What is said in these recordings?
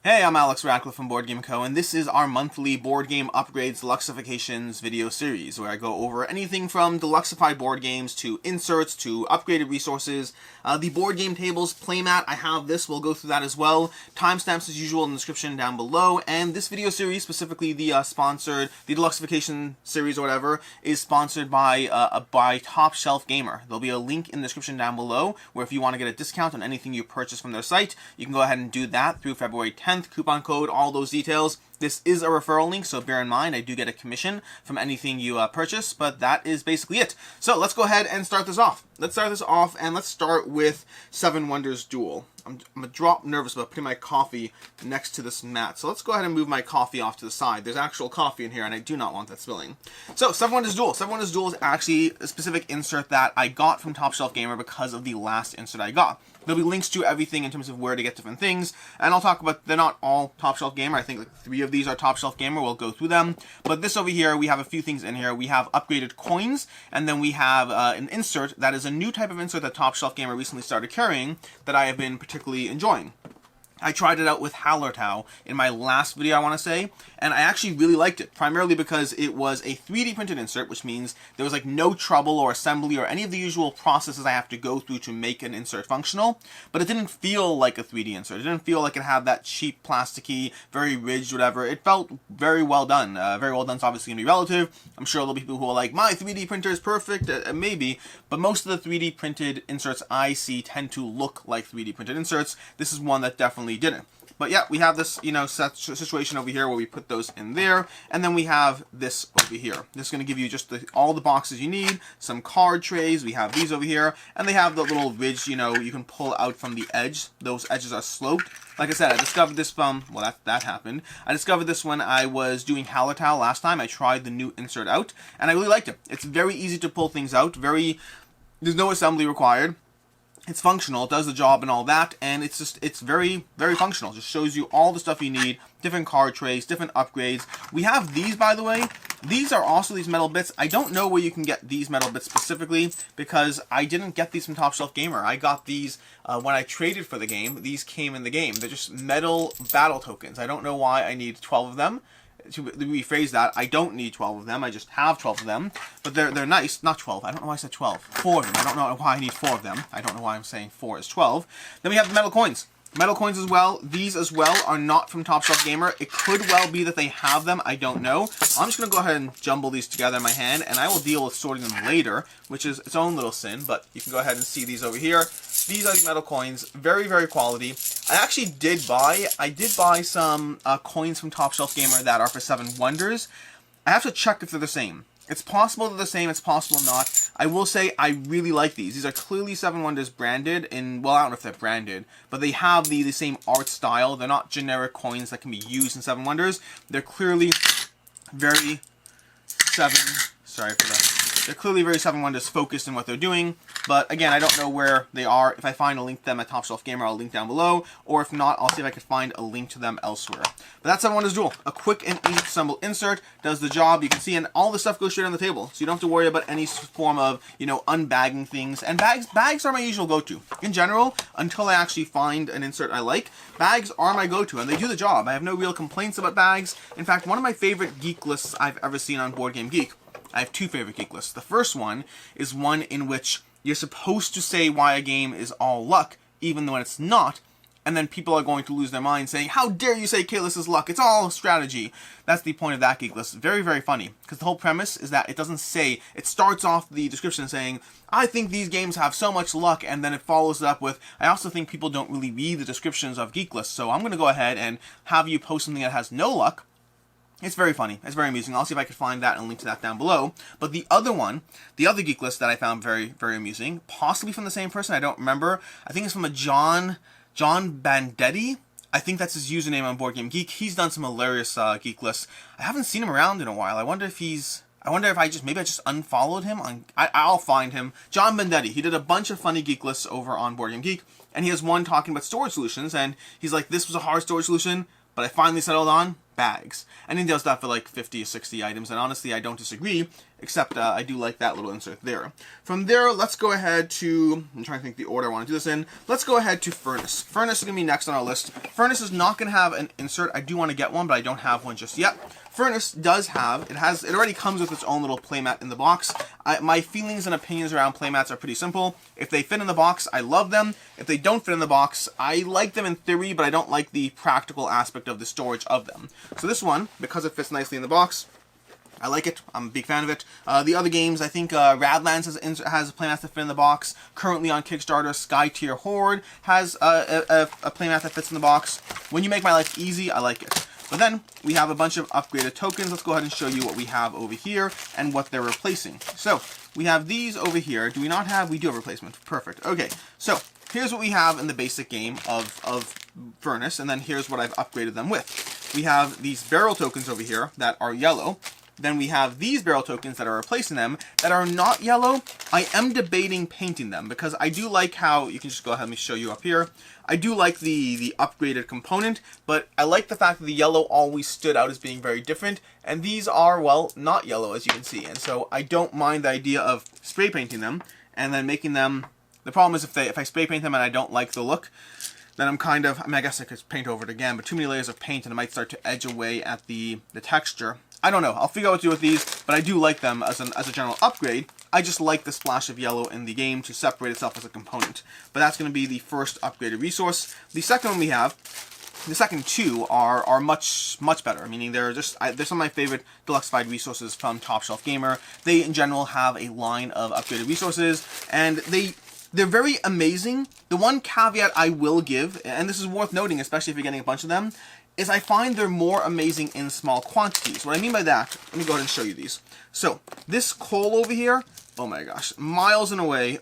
Hey, I'm Alex Radcliffe from Board Game Co., and this is our monthly board game upgrades deluxifications video series, where I go over anything from deluxified board games to inserts to upgraded resources. The board game tables, Playmat, I have this, we'll go through that as well. Timestamps as usual in the description down below, and this video series, specifically the the deluxification series or whatever, is sponsored by Top Shelf Gamer. There'll be a link in the description down below, where if you want to get a discount on anything you purchase from their site, you can go ahead and do that through February 10th. Coupon code, all those details. This is a referral link, so bear in mind I do get a commission from anything you purchase, but that is basically it. So let's go ahead and start this off. Let's start with Seven Wonders Duel. I'm a drop nervous about putting my coffee next to this mat, so let's go ahead and move my coffee off to the side. There's actual coffee in here, and I do not want that spilling. So, Seven Wonders Duel. Seven Wonders Duel is actually a specific insert that I got from Top Shelf Gamer because of the last insert I got. There'll be links to everything in terms of where to get different things, and I'll talk about, they're not all Top Shelf Gamer. I think like 3 of these are Top Shelf Gamer. We'll go through them. But this over here, we have a few things in here. We have upgraded coins, and then we have an insert that is a new type of insert that Top Shelf Gamer recently started carrying that I have been particularly enjoying. I tried it out with Hallertau in my last video, I want to say, and I actually really liked it, primarily because it was a 3D printed insert, which means there was like no trouble or assembly or any of the usual processes I have to go through to make an insert functional, but it didn't feel like a 3D insert. It didn't feel like it had that cheap, plasticky, very rigid, whatever. It felt very well done. Very well done is obviously going to be relative. I'm sure there'll be people who are like, my 3D printer is perfect, maybe, but most of the 3D printed inserts I see tend to look like 3D printed inserts. This is one that definitely didn't. But yeah, we have this, situation over here where we put those in there, and then we have this over here. This is going to give you just all the boxes you need, some card trays. We have these over here, and they have the little ridge, you can pull out from the edge. Those edges are sloped. Like I said, I discovered this from, well, that happened. I discovered this when I was doing Hallertau last time. I tried the new insert out, and I really liked it. It's very easy to pull things out. There's no assembly required. It's functional, it does the job and all that, and it's very, very functional. It just shows you all the stuff you need, different card trays, different upgrades. We have these, by the way. These are also these metal bits. I don't know where you can get these metal bits specifically, because I didn't get these from Top Shelf Gamer. I got these when I traded for the game. These came in the game. They're just metal battle tokens. I don't know why I need 12 of them. To rephrase that, I don't need 12 of them. I just have 12 of them. But they're nice. Not 12. I don't know why I said 12. 4 of them. I don't know why I need 4 of them. I don't know why I'm saying 4 is 12. Then we have the metal coins. Metal coins as well. These as well are not from Top Shelf Gamer. It could well be that they have them. I don't know. I'm just going to go ahead and jumble these together in my hand, and I will deal with sorting them later, which is its own little sin, but you can go ahead and see these over here. These are the metal coins. Very, very quality. I did buy some coins from Top Shelf Gamer that are for Seven Wonders. I have to check if they're the same. It's possible they're the same, it's possible not. I will say I really like these. These are clearly Seven Wonders branded, and well, I don't know if they're branded, but they have the same art style. They're not generic coins that can be used in Seven Wonders. They're clearly very They're clearly very Seven Wonders focused in what they're doing, but again, I don't know where they are. If I find a link to them at Top Shelf Gamer, I'll link down below, or if not, I'll see if I can find a link to them elsewhere. But that's Seven Wonders Duel. A quick and easy to assemble insert, does the job. You can see, and all the stuff goes straight on the table, so you don't have to worry about any form of, unbagging things. And bags are my usual go-to. In general, until I actually find an insert I like, bags are my go-to, and they do the job. I have no real complaints about bags. In fact, one of my favorite geek lists I've ever seen on Board Game Geek, I have 2 favorite geek lists. The first one is one in which you're supposed to say why a game is all luck, even though it's not, and then people are going to lose their mind saying, how dare you say Kalis is luck, it's all strategy. That's the point of that geek list. Very, very funny, because the whole premise is that it doesn't say, it starts off the description saying, I think these games have so much luck, and then it follows it up with, I also think people don't really read the descriptions of geek lists, so I'm going to go ahead and have you post something that has no luck. It's very funny. It's very amusing. I'll see if I can find that and link to that down below. But the other one, the other geek list that I found very, very amusing, possibly from the same person, I don't remember. I think it's from a John Bandetti. I think that's his username on Board Game Geek. He's done some hilarious geek lists. I haven't seen him around in a while. I wonder if I just unfollowed him. I'll find him. John Bandetti. He did a bunch of funny geek lists over on Board Game Geek, and he has one talking about storage solutions, and he's like, this was a hard storage solution, but I finally settled on bags. And he does that for like 50 or 60 items, and honestly, I don't disagree, except I do like that little insert there. From there, let's go ahead to, I'm trying to think the order I want to do this in. Let's go ahead to Furnace. Furnace is going to be next on our list. Furnace is not going to have an insert. I do want to get one, but I don't have one just yet. Furnace does have, it already comes with its own little playmat in the box. My feelings and opinions around playmats are pretty simple. If they fit in the box, I love them. If they don't fit in the box, I like them in theory, but I don't like the practical aspect of the storage of them. So this one, because it fits nicely in the box, I like it. I'm a big fan of it. The other games, I think Radlands has a playmat that fit in the box. Currently on Kickstarter, Sky Tier Horde has a playmat that fits in the box. When you make my life easy, I like it. But then we have a bunch of upgraded tokens. Let's go ahead and show you what we have over here and what they're replacing. So we have these over here. Do we not have? We do have replacement. Perfect. Okay. So here's what we have in the basic game of Furnace, and then here's what I've upgraded them with. We have these barrel tokens over here that are yellow. Then we have these barrel tokens that are replacing them that are not yellow. I am debating painting them because I do like how, you can just go ahead and let me show you up here. I do like the upgraded component, but I like the fact that the yellow always stood out as being very different. And these are, well, not yellow as you can see. And so I don't mind the idea of spray painting them and then making them, the problem is if I spray paint them and I don't like the look, then I'm kind of, I mean, I guess I could paint over it again, but too many layers of paint and it might start to edge away at the texture. I don't know. I'll figure out what to do with these, but I do like them as a general upgrade. I just like the splash of yellow in the game to separate itself as a component. But that's going to be the first upgraded resource. The second one we have, the second two are much better. Meaning they're some of my favorite deluxeified resources from Top Shelf Gamer. They in general have a line of upgraded resources, and they're very amazing. The one caveat I will give, and this is worth noting, especially if you're getting a bunch of them, is I find they're more amazing in small quantities. What I mean by that, let me go ahead and show you these. So, this coal over here, oh my gosh, miles and away,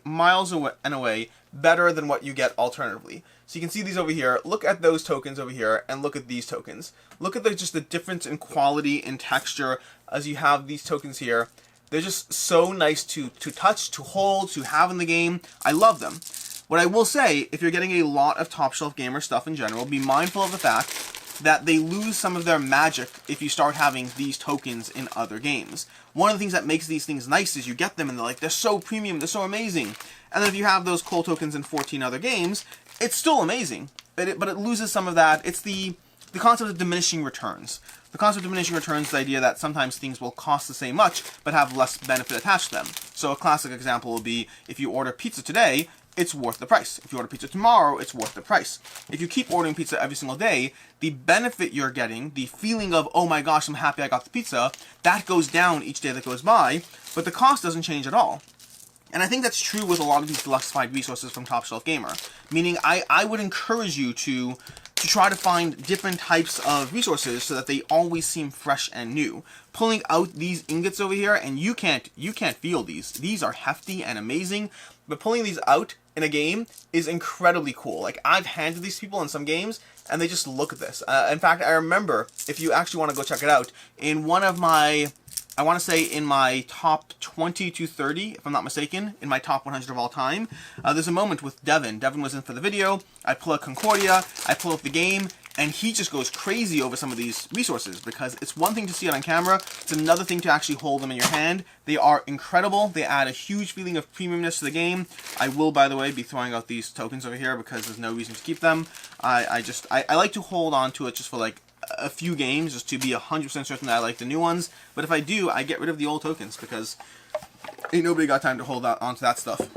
better than what you get alternatively. So you can see these over here, look at those tokens over here, and look at these tokens. Look at just the difference in quality and texture as you have these tokens here. They're just so nice to touch, to hold, to have in the game. I love them. What I will say, if you're getting a lot of Top Shelf Gamer stuff in general, be mindful of the fact that they lose some of their magic if you start having these tokens in other games. One of the things that makes these things nice is you get them and they're so premium, they're so amazing. And then if you have those coal tokens in 14 other games, it's still amazing, but it loses some of that. It's the concept of diminishing returns. The concept of diminishing returns is the idea that sometimes things will cost the same much, but have less benefit attached to them. So a classic example will be, if you order pizza today, it's worth the price. If you order pizza tomorrow, it's worth the price. If you keep ordering pizza every single day, the benefit you're getting, the feeling of, oh my gosh, I'm happy I got the pizza, that goes down each day that goes by, but the cost doesn't change at all. And I think that's true with a lot of these deluxeified resources from Top Shelf Gamer. Meaning, I would encourage you to try to find different types of resources so that they always seem fresh and new. Pulling out these ingots over here, and you can't feel these. These are hefty and amazing, but pulling these out in a game is incredibly cool. Like, I've handed these people in some games, and they just look at this. In fact, I remember, if you actually want to go check it out, in one of my, I want to say in my top 20 to 30, if I'm not mistaken, in my top 100 of all time, there's a moment with Devin. Devin was in for the video. I pull out Concordia, I pull up the game, and he just goes crazy over some of these resources because it's one thing to see it on camera, it's another thing to actually hold them in your hand. They are incredible. They add a huge feeling of premiumness to the game. I will, by the way, be throwing out these tokens over here because there's no reason to keep them. I like to hold on to it just for like a few games just to be 100% certain that I like the new ones. But if I do, I get rid of the old tokens because ain't nobody got time to hold onto that stuff.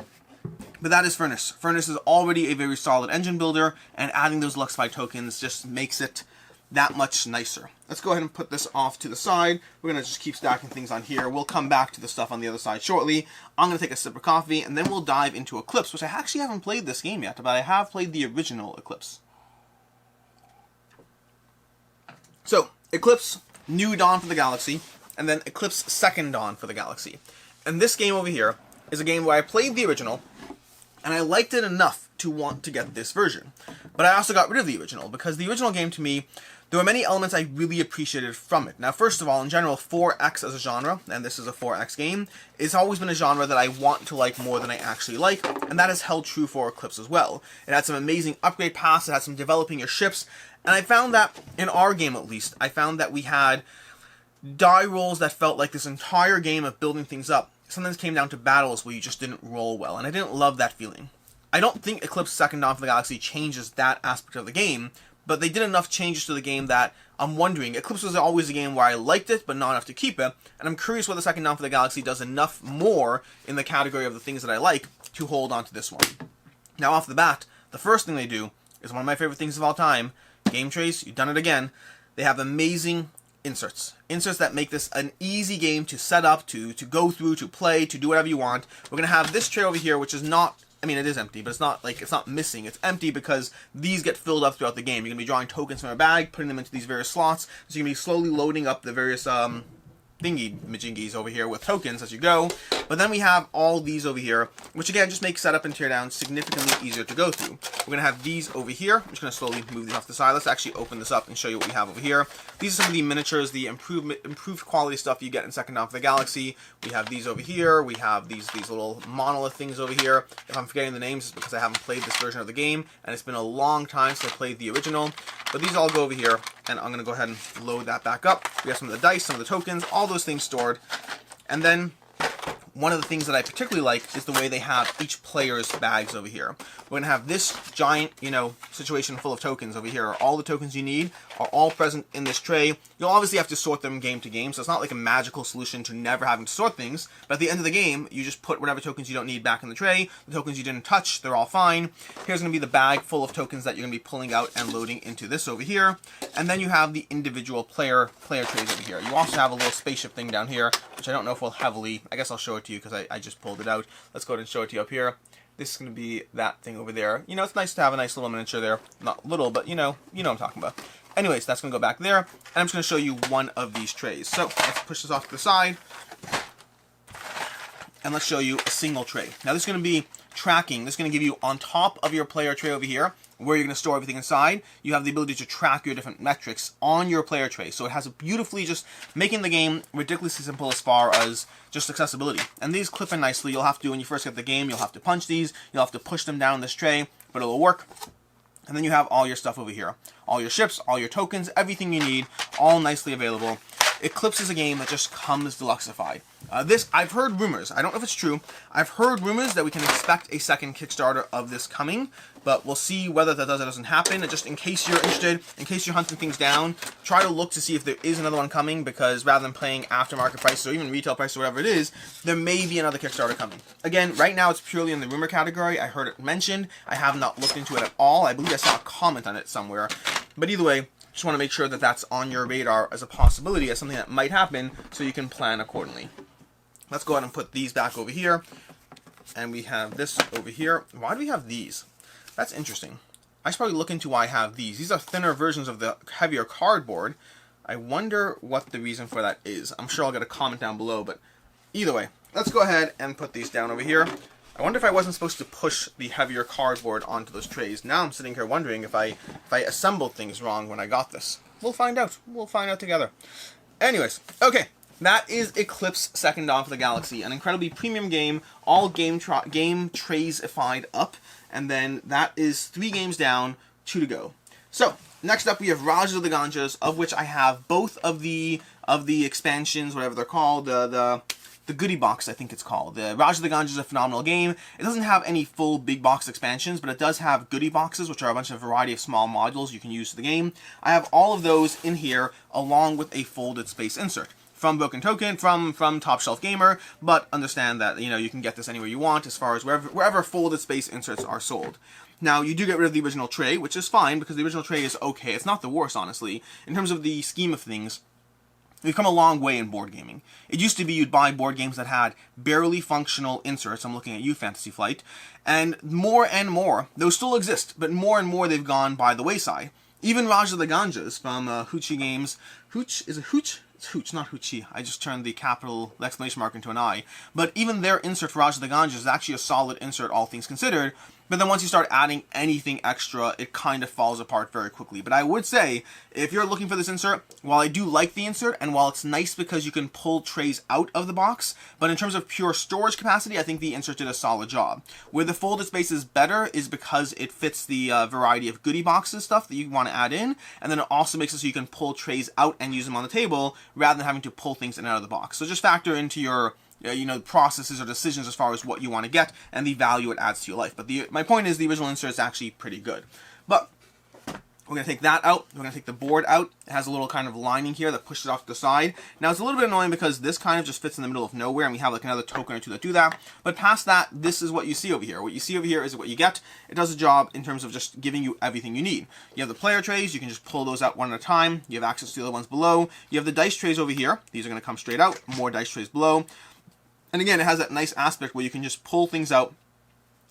But that is Furnace. Furnace is already a very solid engine builder, and adding those Luxify tokens just makes it that much nicer. Let's go ahead and put this off to the side. We're going to just keep stacking things on here. We'll come back to the stuff on the other side shortly. I'm going to take a sip of coffee, and then we'll dive into Eclipse, which I actually haven't played this game yet, but I have played the original Eclipse. So, Eclipse, New Dawn for the Galaxy, and then Eclipse Second Dawn for the Galaxy. And this game over here is a game where I played the original, and I liked it enough to want to get this version. But I also got rid of the original, because the original game, to me, there were many elements I really appreciated from it. Now, first of all, in general, 4X as a genre, and this is a 4X game, it's always been a genre that I want to like more than I actually like, and that has held true for Eclipse as well. It had some amazing upgrade paths, it had some developing your ships, and I found that, in our game at least, I found that we had die rolls that felt like this entire game of building things up sometimes came down to battles where you just didn't roll well, and I didn't love that feeling. I don't think Eclipse Second Dawn of the Galaxy changes that aspect of the game, but they did enough changes to the game that I'm wondering. Eclipse was always a game where I liked it, but not enough to keep it, and I'm curious whether Second Dawn of the Galaxy does enough more in the category of the things that I like to hold on to this one. Now, off the bat, the first thing they do is one of my favorite things of all time. Gametrayz, you've done it again. They have amazing inserts. Inserts that make this an easy game to set up, to go through, to play, to do whatever you want. We're going to have this tray over here, which is not, I mean, it is empty, but it's not missing. It's empty because these get filled up throughout the game. You're going to be drawing tokens from a bag, putting them into these various slots, so you're going to be slowly loading up the various thingy-majingies over here with tokens as you go. But then we have all these over here, which again just makes setup and teardown significantly easier to go through. We're going to have these over here. I'm just going to slowly move these off the side. Let's actually open this up and show you what we have over here. These are some of the miniatures, the improved quality stuff you get in Second Dawn of the Galaxy. We have these over here. We have these little monolith things over here. If I'm forgetting the names, it's because I haven't played this version of the game, and it's been a long time since I played the original. But these all go over here, and I'm going to go ahead and load that back up. We have some of the dice, some of the tokens, all those things stored. And then one of the things that I particularly like is the way they have each player's bags over here. We're going to have this giant, situation full of tokens over here. All the tokens you need are all present in this tray. You'll obviously have to sort them game to game, so it's not like a magical solution to never having to sort things. But at the end of the game, you just put whatever tokens you don't need back in the tray. The tokens you didn't touch, they're all fine. Here's going to be the bag full of tokens that you're going to be pulling out and loading into this over here. And then you have the individual player trays over here. You also have a little spaceship thing down here, which I don't know if will heavily, I guess I'll show it to you because I just pulled it out. Let's go ahead and show it to you up here. This is going to be that thing over there. It's nice to have a nice little miniature there. Not little, but you know what I'm talking about. Anyways, that's going to go back there. And I'm just going to show you one of these trays. So let's push this off to the side. And let's show you a single tray. Now this is going to be tracking. This is going to give you on top of your player tray over here, where you're going to store everything inside, you have the ability to track your different metrics on your player tray. So it has a beautifully just making the game ridiculously simple as far as just accessibility. And these clip in nicely. You'll have to, when you first get the game, you'll have to punch these. You'll have to push them down this tray, but it'll work. And then you have all your stuff over here. All your ships, all your tokens, everything you need, all nicely available. Eclipse is a game that just comes deluxified. I've heard rumors, I don't know if it's true, I've heard rumors that we can expect a second Kickstarter of this coming, but we'll see whether that does or doesn't happen. And just in case you're interested, in case you're hunting things down, try to look to see if there is another one coming, because rather than paying aftermarket prices or even retail prices or whatever it is, there may be another Kickstarter coming. Again, right now it's purely in the rumor category. I heard it mentioned. I have not looked into it at all. I believe I saw a comment on it somewhere. But either way, just want to make sure that that's on your radar as a possibility, as something that might happen, so you can plan accordingly. Let's go ahead and put these back over here. And we have this over here. Why do we have these? That's interesting. I should probably look into why I have these. These are thinner versions of the heavier cardboard. I wonder what the reason for that is. I'm sure I'll get a comment down below, but either way, let's go ahead and put these down over here. I wonder if I wasn't supposed to push the heavier cardboard onto those trays. Now I'm sitting here wondering if I assembled things wrong when I got this. We'll find out. We'll find out together. Anyways, okay. That is Eclipse Second Dawn of the Galaxy, an incredibly premium game, all Gametrayz-ified up, and then that is 3 games down, 2 to go. So, next up we have Rajas of the Ganges, of which I have both of the expansions, whatever they're called, the goodie box, I think it's called. The Rajas of the Ganges is a phenomenal game. It doesn't have any full big box expansions, but it does have goodie boxes, which are a bunch of variety of small modules you can use for the game. I have all of those in here, along with a folded space insert. From Broken Token, from Top Shelf Gamer, but understand that, you can get this anywhere you want as far as wherever folded space inserts are sold. Now, you do get rid of the original tray, which is fine, because the original tray is okay. It's not the worst, honestly. In terms of the scheme of things, we've come a long way in board gaming. It used to be you'd buy board games that had barely functional inserts. I'm looking at you, Fantasy Flight. And more, those still exist, but more and more they've gone by the wayside. Even Rajas of the Ganges from Hoochie Games. Hooch? Is it Hooch? It's Hooch, not Hoochie. I just turned the capital exclamation mark into an I. But even their insert for Rajas of the Ganges is actually a solid insert, all things considered. But then once you start adding anything extra, it kind of falls apart very quickly. But I would say, if you're looking for this insert, while I do like the insert, and while it's nice because you can pull trays out of the box, but in terms of pure storage capacity, I think the insert did a solid job. Where the folded space is better is because it fits the variety of goodie boxes stuff that you want to add in, and then it also makes it so you can pull trays out and use them on the table, rather than having to pull things in and out of the box. So just factor into your processes or decisions as far as what you want to get and the value it adds to your life. But my point is the original insert is actually pretty good. But we're going to take that out. We're going to take the board out. It has a little kind of lining here that pushes it off to the side. Now, it's a little bit annoying because this kind of just fits in the middle of nowhere, and we have like another token or two that do that. But past that, this is what you see over here. What you see over here is what you get. It does a job in terms of just giving you everything you need. You have the player trays. You can just pull those out one at a time. You have access to the other ones below. You have the dice trays over here. These are going to come straight out. More dice trays below. And again, it has that nice aspect where you can just pull things out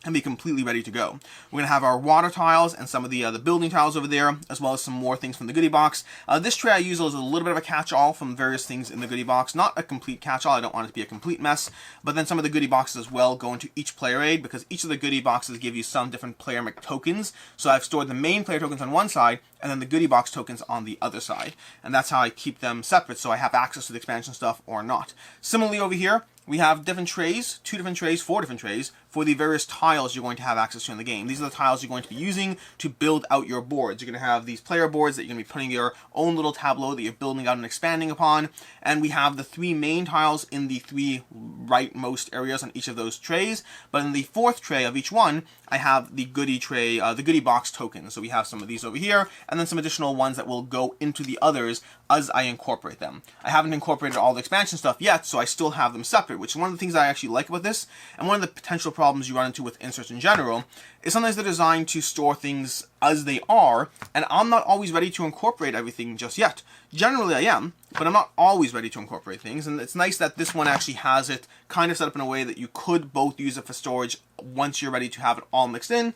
and be completely ready to go. We're going to have our water tiles and some of the building tiles over there, as well as some more things from the goodie box. This tray I use is a little bit of a catch-all from various things in the goodie box. Not a complete catch-all, I don't want it to be a complete mess, but then some of the goodie boxes as well go into each player aid, because each of the goodie boxes give you some different player tokens. So I've stored the main player tokens on one side, and then the goodie box tokens on the other side. And that's how I keep them separate, so I have access to the expansion stuff or not. Similarly over here, we have different trays, 2 different trays, 4 different trays, for the various tiles you're going to have access to in the game. These are the tiles you're going to be using to build out your boards. You're going to have these player boards that you're going to be putting your own little tableau that you're building out and expanding upon. And we have the 3 main tiles in the 3 rightmost areas on each of those trays. But in the 4th tray of each one, I have the goodie tray, the goodie box tokens. So we have some of these over here, and then some additional ones that will go into the others as I incorporate them. I haven't incorporated all the expansion stuff yet, so I still have them separate, which is one of the things I actually like about this, and one of the potential problems you run into with inserts in general, is sometimes they're designed to store things as they are, and I'm not always ready to incorporate everything just yet. Generally I am, but I'm not always ready to incorporate things, and it's nice that this one actually has it kind of set up in a way that you could both use it for storage once you're ready to have it all mixed in,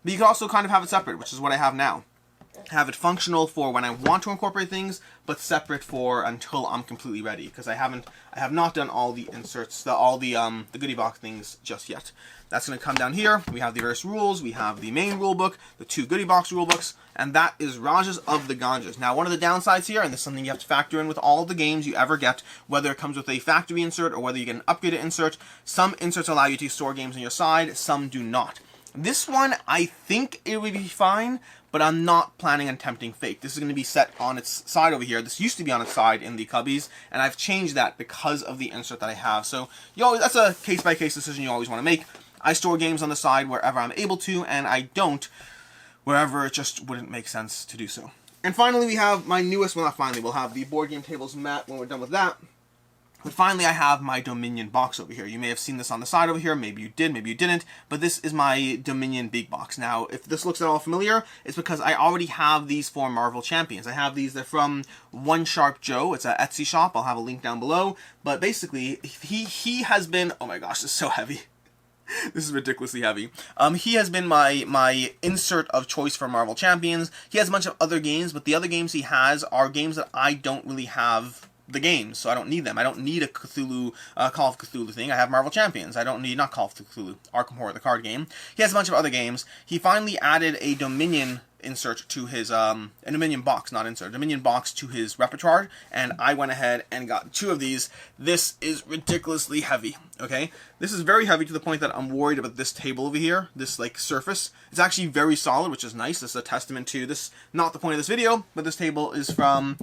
but you can also kind of have it separate, which is what I have now. Have it functional for when I want to incorporate things, but separate for until I'm completely ready, because I have not done all the inserts, the goodie box things just yet. That's going to come down here. We have the various rules. We have the main rule book, the 2 goodie box rule books, and that is Rajas of the Ganges. Now, one of the downsides here, and this is something you have to factor in with all the games you ever get, whether it comes with a factory insert or whether you get an upgraded insert, some inserts allow you to store games on your side, some do not. This one, I think it would be fine, but I'm not planning on tempting fate. This is going to be set on its side over here. This used to be on its side in the cubbies, and I've changed that because of the insert that I have. So that's a case-by-case decision you always want to make. I store games on the side wherever I'm able to, and I don't wherever it just wouldn't make sense to do so. And finally, we have my newest, well not finally, we'll have the board game tables mat when we're done with that. But finally, I have my Dominion box over here. You may have seen this on the side over here. Maybe you did, maybe you didn't. But this is my Dominion big box. Now, if this looks at all familiar, it's because I already have these 4 Marvel Champions. I have these. They're from One Sharp Joe. It's an Etsy shop. I'll have a link down below. But basically, he has been... Oh my gosh, this is so heavy. This is ridiculously heavy. He has been my insert of choice for Marvel Champions. He has a bunch of other games, but the other games he has are games that I don't really have the games, so I don't need them. I don't need a Cthulhu, Call of Cthulhu thing. I have Marvel Champions. I don't need, not Call of Cthulhu, Arkham Horror, the card game. He has a bunch of other games. He finally added a Dominion insert to his, a Dominion box, not insert, a Dominion box to his repertoire, and I went ahead and got 2 of these. This is ridiculously heavy, okay? This is very heavy to the point that I'm worried about this table over here, this, like, surface. It's actually very solid, which is nice. This is a testament to this, not the point of this video, but this table is from,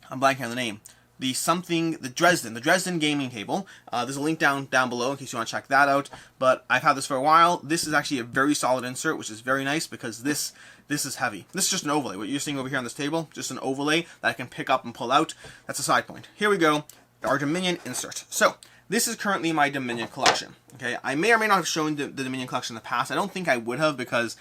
I'm blanking on the name. The Dresden gaming table. There's a link down below in case you want to check that out. But I've had this for a while. This is actually a very solid insert, which is very nice because this is heavy. This is just an overlay. What you're seeing over here on this table, just an overlay that I can pick up and pull out. That's a side point. Here we go. Our Dominion insert. So this is currently my Dominion collection. Okay, I may or may not have shown the Dominion collection in the past. I don't think I would have because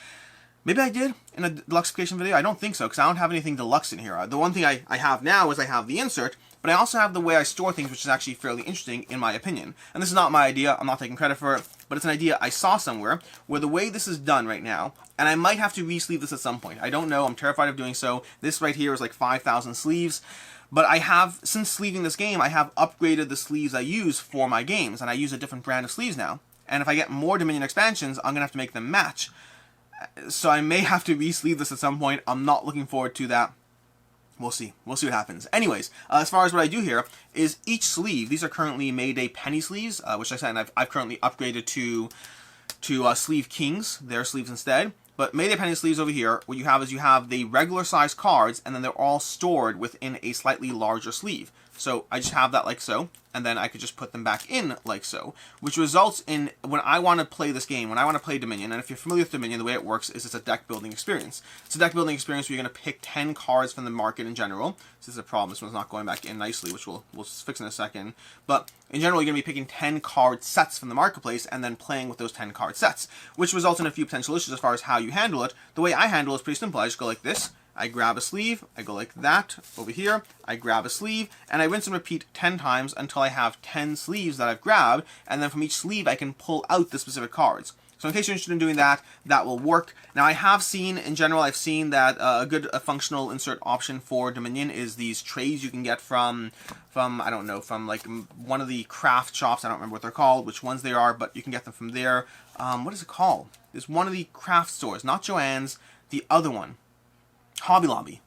maybe I did in a deluxification video. I don't think so because I don't have anything deluxe in here. The one thing I have now is I have the insert, but I also have the way I store things, which is actually fairly interesting in my opinion. And this is not my idea. I'm not taking credit for it, but it's an idea I saw somewhere where the way this is done right now, and I might have to re-sleeve this at some point. I don't know. I'm terrified of doing so. This right here is like 5,000 sleeves. But I have, since sleeving this game, I have upgraded the sleeves I use for my games, and I use a different brand of sleeves now. and if I get more Dominion expansions, I'm going to have to make them match. So I may have to re-sleeve this at some point. I'm not looking forward to that. We'll see. We'll see what happens. Anyways, as far as what I do here is each sleeve, these are currently Mayday penny sleeves, which I said I've currently upgraded to sleeve kings, their sleeves instead. But Mayday penny sleeves over here, what you have is you have the regular size cards, and then they're all stored within a slightly larger sleeve. So I just have that like so, and then I could just put them back in like so, which results in, when I want to play this game, when I want to play Dominion, and if you're familiar with Dominion, the way it works is it's a deck building experience. It's a deck building experience where you're going to pick 10 cards from the market in general. This is a problem, this one's not going back in nicely, which we'll fix in a second. But in general, you're going to be picking 10 card sets from the marketplace and then playing with those 10 card sets, which results in a few potential issues as far as how you handle it. The way I handle it is pretty simple. I just go like this. I grab a sleeve, I go like that, over here, I grab a sleeve, and I rinse and repeat 10 times until I have 10 sleeves that I've grabbed, and then from each sleeve I can pull out the specific cards. So in case you're interested in doing that, that will work. Now I have seen, in general, I've seen that a good functional insert option for Dominion is these trays you can get from I don't know, from like one of the craft shops. I don't remember what they're called, which ones they are, but you can get them from there. What is it called? There's one of the craft stores, not Joann's, the other one. Hobby Lobby.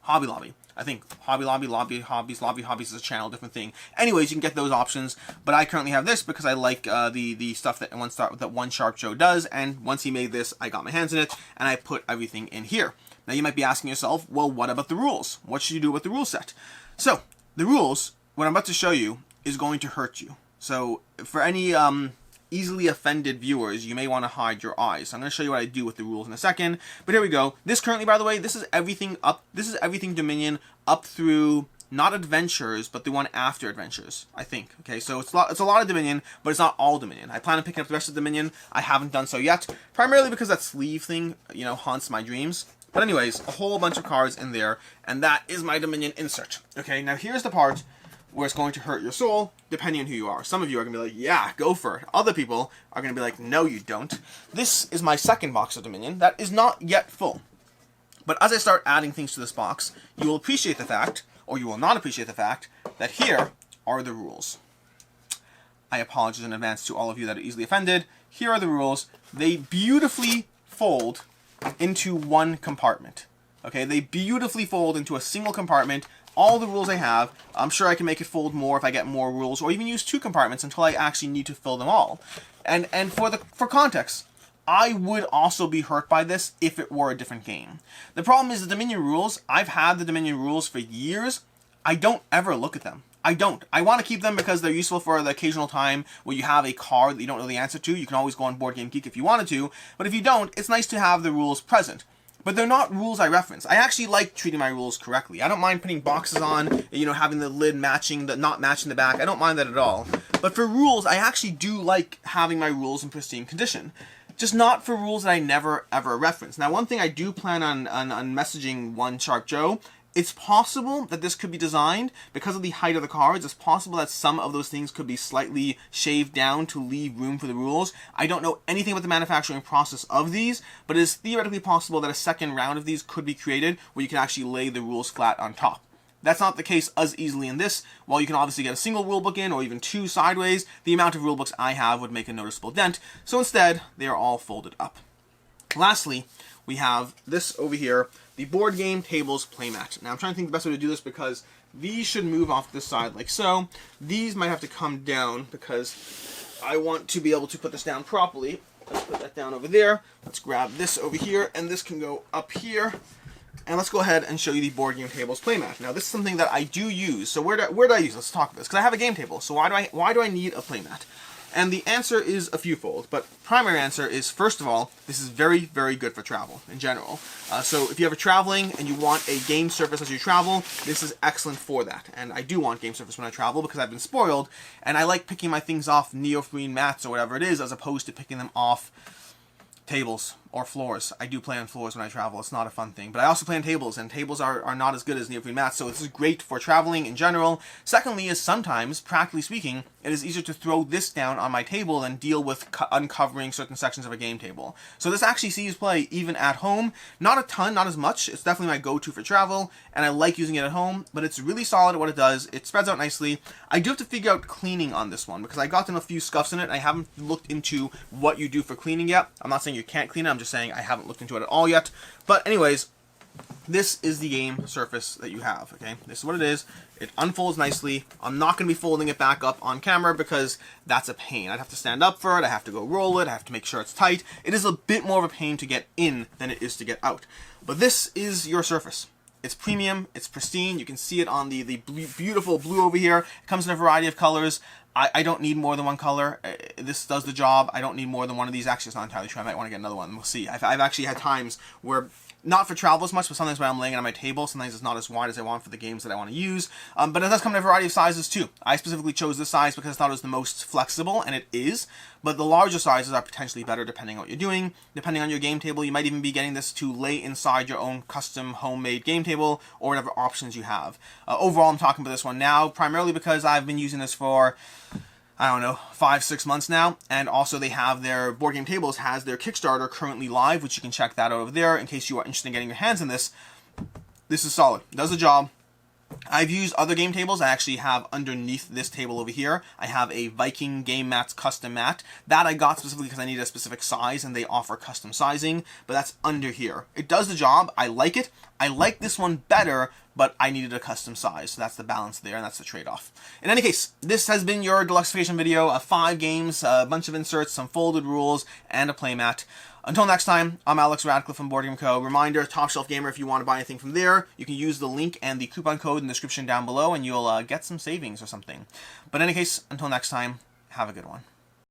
I think Hobby Lobby, Hobbies is a channel, different thing. Anyways, you can get those options, but I currently have this because I like the stuff that One Sharp Joe does, and once he made this, I got my hands in it, and I put everything in here. Now you might be asking yourself, well, what about the rules? What should you do with the rule set? So, the rules, what I'm about to show you, is going to hurt you. So, for any easily offended viewers, you may want to hide your eyes. So I'm going to show you what I do with the rules in a second. But here we go. This currently, by the way, this is everything Dominion up through not Adventures, but the one after Adventures, I think. Okay, so it's a lot of Dominion, but it's not all Dominion. I plan on picking up the rest of Dominion. I haven't done so yet, primarily because that sleeve thing, you know, haunts my dreams. But anyways, a whole bunch of cards in there, and that is my Dominion insert. Okay, now here's the part where it's going to hurt your soul, depending on who you are. Some of you are going to be like, yeah, go for it. Other people are going to be like, no, you don't. This is my second box of Dominion that is not yet full. But as I start adding things to this box, you will appreciate the fact, or you will not appreciate the fact, that here are the rules. I apologize in advance to all of you that are easily offended. Here are the rules. They beautifully fold into one compartment. Okay, they beautifully fold into a single compartment. All the rules I have, I'm sure I can make it fold more if I get more rules, or even use 2 compartments until I actually need to fill them all. And for context, I would also be hurt by this if it were a different game. The problem is the Dominion rules. I've had the Dominion rules for years. I don't ever look at them. I don't. I want to keep them because they're useful for the occasional time where you have a card that you don't know the answer to. You can always go on Board Game Geek if you wanted to, but if you don't, it's nice to have the rules present. But they're not rules I reference. I actually like treating my rules correctly. I don't mind putting boxes on, you know, having the lid not matching the back. I don't mind that at all. But for rules, I actually do like having my rules in pristine condition. Just not for rules that I never, ever reference. Now, one thing I do plan on messaging One Sharp Joe, it's possible that this could be designed, because of the height of the cards, it's possible that some of those things could be slightly shaved down to leave room for the rules. I don't know anything about the manufacturing process of these, but it is theoretically possible that a second round of these could be created where you can actually lay the rules flat on top. That's not the case as easily in this. While you can obviously get a single rulebook in, or even 2 sideways, the amount of rulebooks I have would make a noticeable dent, so instead, they are all folded up. Lastly, we have this over here, the Board Game Tables Playmat. Now, I'm trying to think the best way to do this because these should move off this side like so. These might have to come down because I want to be able to put this down properly. Let's put that down over there. Let's grab this over here, and this can go up here. And let's go ahead and show you the Board Game Tables Playmat. Now, this is something that I do use. So where do I use it? Let's talk about this. Because I have a game table. So why do I need a playmat? And the answer is a fewfold. But primary answer is, first of all, this is very, very good for travel in general. So if you're ever traveling and you want a game surface as you travel, this is excellent for that. And I do want game surface when I travel because I've been spoiled. And I like picking my things off neoprene mats or whatever it is, as opposed to picking them off tables or floors. I do play on floors when I travel. It's not a fun thing. But I also play on tables, and tables are not as good as neoprene mats, so this is great for traveling in general. Secondly is sometimes, practically speaking, it is easier to throw this down on my table than deal with uncovering certain sections of a game table. So this actually sees play even at home. Not a ton, not as much. It's definitely my go-to for travel, and I like using it at home, but it's really solid at what it does. It spreads out nicely. I do have to figure out cleaning on this one, because I got in a few scuffs in it. I haven't looked into what you do for cleaning yet. I'm not saying you can't clean it, I'm just saying I haven't looked into it at all yet. But anyways, this is the game surface that you have, okay? This is what it is. It unfolds nicely. I'm not going to be folding it back up on camera because that's a pain. I'd have to stand up for it. I have to go roll it. I have to make sure it's tight. It is a bit more of a pain to get in than it is to get out. But this is your surface. It's premium. It's pristine. You can see it on the beautiful blue over here. It comes in a variety of colors. I don't need more than one color. This does the job. I don't need more than one of these. Actually, it's not entirely true. I might want to get another one. We'll see. I've actually had times where, not for travel as much, but sometimes when I'm laying it on my table, sometimes it's not as wide as I want for the games that I want to use. But it does come in a variety of sizes too. I specifically chose this size because I thought it was the most flexible, and it is. But the larger sizes are potentially better depending on what you're doing. Depending on your game table, you might even be getting this to lay inside your own custom homemade game table or whatever options you have. Overall, I'm talking about this one now primarily because I've been using this for, I don't know, 5-6 months now, and also they have their Board Game Tables has their Kickstarter currently live, which you can check that out over there in case you are interested in getting your hands on this. This is solid. It does the job. I've used other game tables. I actually have underneath this table over here, I have a Viking Game Mats custom mat. That I got specifically because I needed a specific size and they offer custom sizing, but that's under here. It does the job. I like it. I like this one better, but I needed a custom size, so that's the balance there, and that's the trade-off. In any case, this has been your deluxification video of 5 games, a bunch of inserts, some folded rules, and a playmat. Until next time, I'm Alex Radcliffe from Board Game Co. Reminder, Top Shelf Gamer, if you want to buy anything from there, you can use the link and the coupon code in the description down below, and you'll get some savings or something. But in any case, until next time, have a good one.